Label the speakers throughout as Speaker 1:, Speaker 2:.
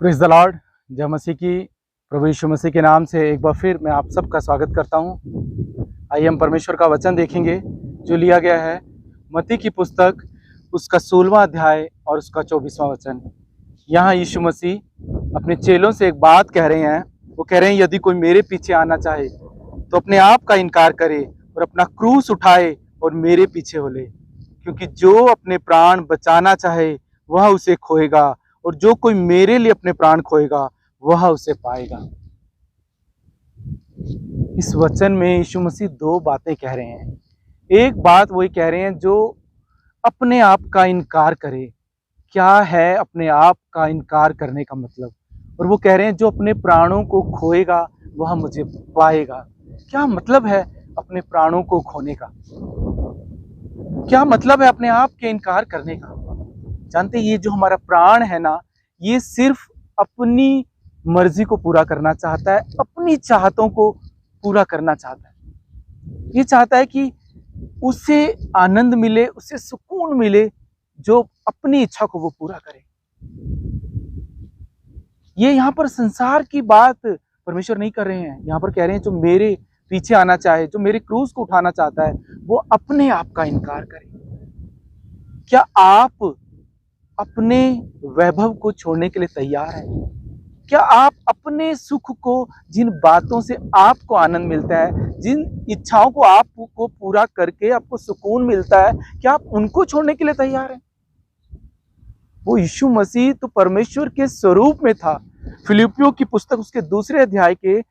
Speaker 1: Praise the Lord. जय मसीह की। प्रभु यीशु मसीह के नाम से एक बार फिर मैं आप सबका स्वागत करता हूं। आइए हम परमेश्वर का वचन देखेंगे जो लिया गया है मत्ती की पुस्तक, उसका 16वां अध्याय और उसका 24वां वचन। यहाँ यीशु मसीह अपने चेलों से एक बात कह रहे हैं। वो कह रहे हैं, यदि कोई मेरे पीछे आना चाहे तो अपने आप का इनकार करे और अपना क्रूस उठाए और मेरे पीछे हो ले। क्योंकि जो अपने प्राण बचाना चाहे वह उसे खोएगा, और जो कोई मेरे लिए अपने प्राण खोएगा वह उसे पाएगा। इस वचन में यीशु मसीह दो बातें कह रहे हैं। एक बात वही कह रहे हैं जो अपने आप का इनकार करे। क्या है अपने आप का इनकार करने का मतलब? और वो कह रहे हैं जो अपने प्राणों को खोएगा वह मुझे पाएगा। क्या मतलब है अपने प्राणों को खोने का? क्या मतलब है अपने आप के इनकार करने का? जानते, ये जो हमारा प्राण है ना, ये सिर्फ अपनी मर्जी को पूरा करना चाहता है, अपनी चाहतों को पूरा करना चाहता है। ये चाहता है कि उसे आनंद मिले, उसे सुकून मिले, जो अपनी इच्छा को वो पूरा करे। ये यहाँ पर संसार की बात परमेश्वर नहीं कर रहे हैं। यहाँ पर कह रहे हैं जो मेरे पीछे आना चाहे, जो मेरे क्रूस को उठाना चाहता है, वो अपने आप का इनकार करे। क्या आप अपने वैभव को छोड़ने के लिए तैयार हैं? क्या आप अपने सुख को, जिन बातों से आपको आनंद मिलता है, जिन इच्छाओं को आपको पूरा करके आपको सुकून मिलता है, क्या आप उनको छोड़ने के लिए तैयार हैं? वो यीशु मसीह तो परमेश्वर के स्वरूप में था। फिलिपियों की पुस्तक उसके 2 अध्याय के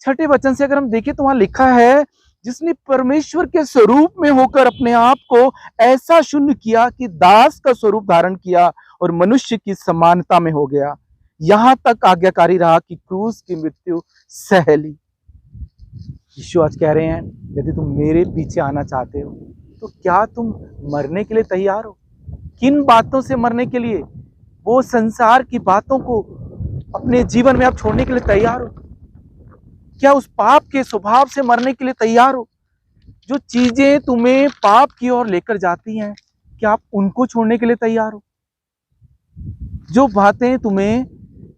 Speaker 1: 6 वचन से अगर हम देखें तो वहां लिखा है, जिसने परमेश्वर के स्वरूप में होकर अपने आप को ऐसा शून्य किया कि दास का स्वरूप धारण किया और मनुष्य की समानता में हो गया। यहां तक आज्ञाकारी रहा कि क्रूस की मृत्यु सह ली। यीशु आज कह रहे हैं, यदि तुम मेरे पीछे आना चाहते हो तो क्या तुम मरने के लिए तैयार हो? किन बातों से मरने के लिए? वो संसार की बातों को अपने जीवन में आप छोड़ने के लिए तैयार हो? क्या उस पाप के स्वभाव से मरने के लिए तैयार हो? जो चीजें तुम्हें पाप की ओर लेकर जाती हैं, क्या आप उनको छोड़ने के लिए तैयार हो? जो बातें तुम्हें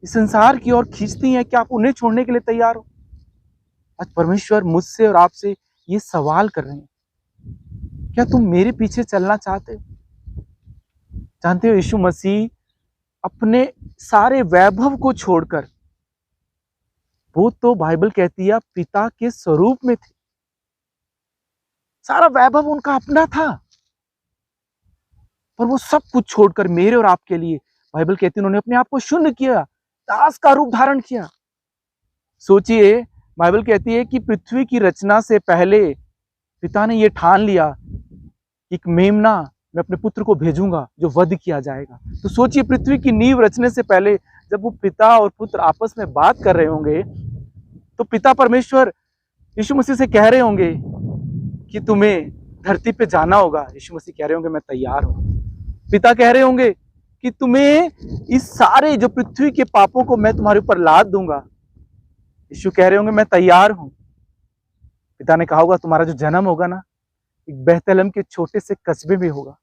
Speaker 1: संसार की ओर खींचती हैं, क्या आप उन्हें छोड़ने के लिए तैयार हो? आज परमेश्वर मुझसे और आपसे ये सवाल कर रहे हैं, क्या तुम मेरे पीछे चलना चाहते हो? जानते हो, यीशु मसीह अपने सारे वैभव को छोड़कर, वो तो बाइबल कहती है पिता के स्वरूप में थे। सारा वैभव उनका अपना था, पर वो सब कुछ छोड़कर मेरे और आपके लिए, बाइबल कहती है, उन्होंने अपने आप को शून्य किया, दास का रूप धारण किया। सोचिए, बाइबल कहती है कि पृथ्वी की रचना से पहले पिता ने ये ठान लिया कि एक मेमना मैं अपने पुत्र को भेजूंगा जो वध किया जाएगा। तो सोचिए, पृथ्वी की नींव रचने से पहले जब वो पिता और पुत्र आपस में बात कर रहे होंगे, तो पिता परमेश्वर यीशु मसीह से कह रहे होंगे कि तुम्हें धरती पे जाना होगा। यीशु मसीह कह रहे होंगे मैं तैयार हूं। पिता कह रहे होंगे कि तुम्हें इस सारे जो पृथ्वी के पापों को मैं तुम्हारे ऊपर लाद दूंगा। यीशु कह रहे होंगे मैं तैयार हूं। पिता ने कहा होगा तुम्हारा जो जन्म होगा ना, एक बेहतलम के छोटे से कस्बे में होगा।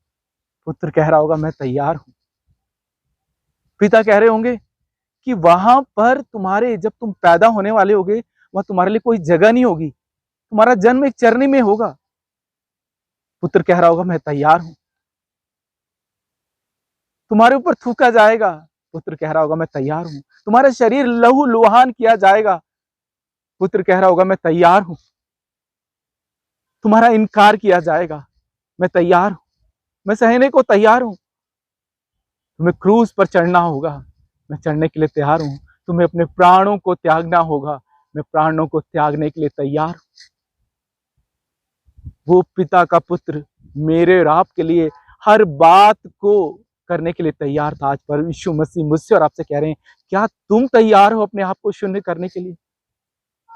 Speaker 1: पुत्र कह रहा होगा मैं तैयार हूं। पिता कह रहे होंगे कि वहां पर तुम्हारे, जब तुम पैदा होने वाले होगे, वहां तुम्हारे लिए कोई जगह नहीं होगी, तुम्हारा जन्म एक चरनी में होगा। पुत्र कह रहा होगा मैं तैयार हूं। तुम्हारे ऊपर थूका जाएगा, पुत्र कह रहा होगा मैं तैयार हूं। तुम्हारा शरीर लहू लुहान किया जाएगा, पुत्र कह रहा होगा मैं तैयार हूं। तुम्हारा इनकार किया जाएगा, मैं तैयार हूं, मैं सहने को तैयार हूं। तुम्हें क्रूस पर चढ़ना होगा, मैं चढ़ने के लिए तैयार हूं। तुम्हें अपने प्राणों को त्यागना होगा, मैं प्राणों को त्यागने के लिए तैयार हूं। वो पिता का पुत्र मेरे और आपके लिए हर बात को करने के लिए तैयार था। आज पर यीशु मसीह मुझसे और आपसे कह रहे हैं, क्या तुम तैयार हो अपने आप को शून्य करने के लिए?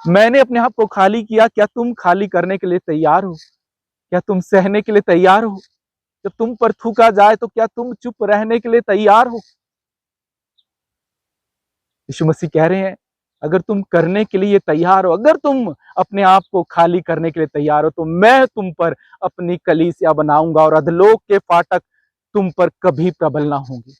Speaker 1: मैंने अपने आप को खाली किया, क्या तुम खाली करने के लिए तैयार हो? क्या तुम सहने के लिए तैयार हो? जब तुम पर थूका जाए तो क्या तुम चुप रहने के लिए तैयार हो? यीशु मसीह कह रहे हैं, अगर तुम करने के लिए तैयार हो, अगर तुम अपने आप को खाली करने के लिए तैयार हो, तो मैं तुम पर अपनी कलीसिया बनाऊंगा और अधलोक के फाटक तुम पर कभी प्रबल ना होंगे।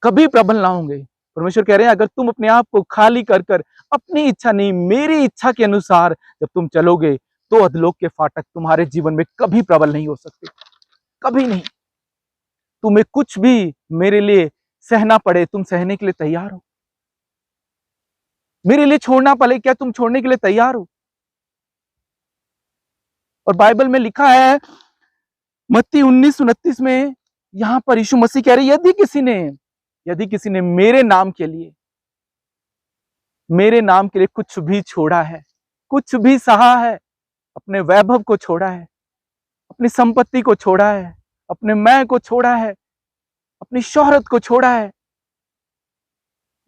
Speaker 1: कभी प्रबल ना होंगे। परमेश्वर कह रहे हैं अगर तुम अपने आप को खाली कर कर अपनी इच्छा नहीं मेरी इच्छा के अनुसार जब तुम चलोगे तो अधलोक के फाटक तुम्हारे जीवन में कभी प्रबल नहीं हो सकते, कभी नहीं। तुम्हें कुछ भी मेरे लिए सहना पड़े तुम सहने के लिए तैयार हो, मेरे लिए छोड़ना पड़े क्या तुम छोड़ने के लिए तैयार हो। और बाइबल में लिखा है मत्ती 19:29 में, यहां पर यीशु मसीह कह रहे यदि किसी ने मेरे नाम के लिए कुछ भी छोड़ा है, कुछ भी सहा है, अपने वैभव को छोड़ा है, अपनी संपत्ति को छोड़ा है, अपने मैं को छोड़ा है, अपनी शोहरत को छोड़ा है,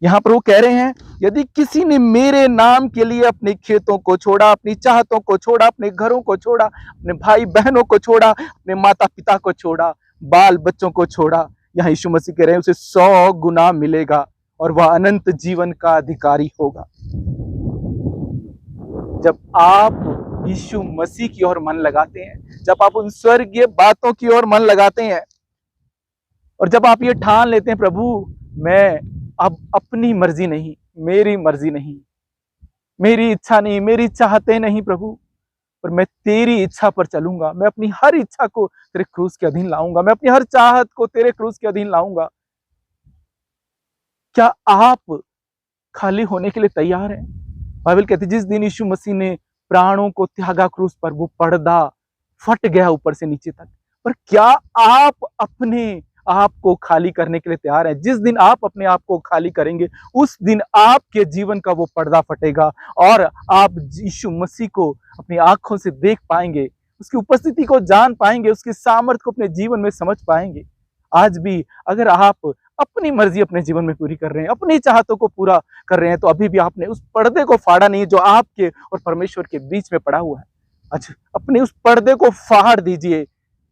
Speaker 1: यहां पर वो कह रहे हैं यदि किसी ने मेरे नाम के लिए अपने खेतों को छोड़ा, अपनी चाहतों को छोड़ा, अपने घरों को छोड़ा, अपने भाई बहनों को छोड़ा, अपने माता पिता को छोड़ा, बाल बच्चों को छोड़ा, यहां यीशु मसीह कह रहे हैं उसे 100 गुना मिलेगा और वह अनंत जीवन का अधिकारी होगा। जब आप यीशु मसीह की ओर मन लगाते हैं, जब आप उन स्वर्गीय बातों की ओर मन लगाते हैं और जब आप ये ठान लेते हैं प्रभु मैं अब अपनी मर्जी नहीं, मेरी मर्जी नहीं, मेरी इच्छा नहीं, मेरी चाहते नहीं प्रभु, पर मैं तेरी इच्छा पर चलूंगा, मैं अपनी हर इच्छा को तेरे क्रूस के अधीन लाऊंगा, मैं अपनी हर चाहत को तेरे क्रूस के अधीन लाऊंगा। क्या आप खाली होने के लिए तैयार हैं? बाइबल कहती है जिस दिन यीशु मसीह ने प्राणों को त्यागा क्रूस पर वो पर्दा फट गया ऊपर से नीचे तक, पर क्या आप अपने आप को खाली करने के लिए तैयार हैं? जिस दिन आप अपने आप को खाली करेंगे उस दिन आपके जीवन का वो पर्दा फटेगा और आप यीशु मसीह को अपनी आंखों से देख पाएंगे, उसकी उपस्थिति को जान पाएंगे, उसकी सामर्थ्य को अपने जीवन में समझ पाएंगे। आज भी अगर आप अपनी मर्जी अपने जीवन में पूरी कर रहे हैं, अपनी चाहतों को पूरा कर रहे हैं, तो अभी भी आपने उस पर्दे को फाड़ा नहीं जो आपके और परमेश्वर के बीच में पड़ा हुआ है। अच्छा, अपने उस पर्दे को फाड़ दीजिए,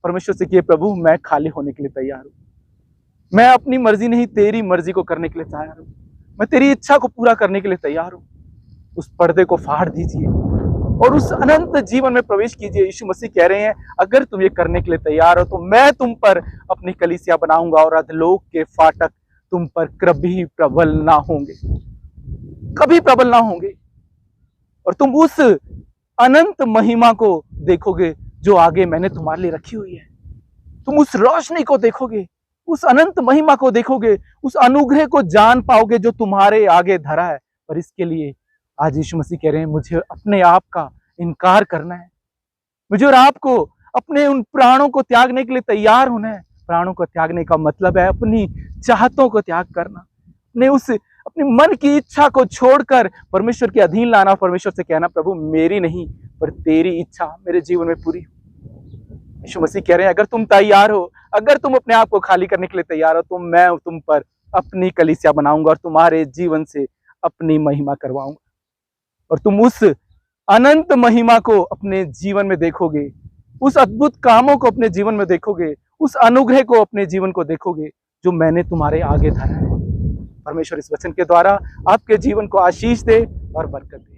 Speaker 1: परमेश्वर से कहिए प्रभु मैं खाली होने के लिए तैयार हूं, मैं अपनी मर्जी नहीं तेरी मर्जी को करने के लिए तैयार हूं, मैं तेरी इच्छा को पूरा करने के लिए तैयार हूं। उस पर्दे को फाड़ दीजिए और उस अनंत जीवन में प्रवेश कीजिए। यीशु मसीह कह रहे हैं अगर तुम ये करने के लिए तैयार हो तो मैं तुम पर अपनी कलीसिया बनाऊंगा और अधलोक के फाटक तुम पर कभी प्रबल ना होंगे, कभी प्रबल ना होंगे, और तुम उस अनंत महिमा को देखोगे जो आगे मैंने तुम्हारे लिए रखी हुई है। तुम उस रोशनी को देखोगे, उस अनंत महिमा को देखोगे, उस अनुग्रह को जान पाओगे जो तुम्हारे आगे धरा है। पर इसके लिए आज यीशु मसीह कह रहे हैं मुझे अपने आप का इनकार करना है, मुझे और आपको अपने उन प्राणों को त्यागने के लिए तैयार होना है। प्राणों को त्यागने का मतलब है अपनी चाहतों को त्याग करना, अपनी मन की इच्छा को छोड़कर परमेश्वर के अधीन लाना, परमेश्वर से कहना प्रभु मेरी नहीं पर तेरी इच्छा मेरे जीवन में पूरी हो। यीशु मसीह कह रहे हैं अगर तुम तैयार हो, अगर तुम अपने आप को खाली करने के लिए तैयार हो तो मैं तुम पर अपनी कलीसिया बनाऊंगा और तुम्हारे जीवन से अपनी महिमा करवाऊंगा और तुम उस अनंत महिमा को अपने जीवन में देखोगे, उस अद्भुत कामों को अपने जीवन में देखोगे, उस अनुग्रह को अपने जीवन को देखोगे जो मैंने तुम्हारे आगे धरा है। परमेश्वर इस वचन के द्वारा आपके जीवन को आशीष दे और बरकत दे।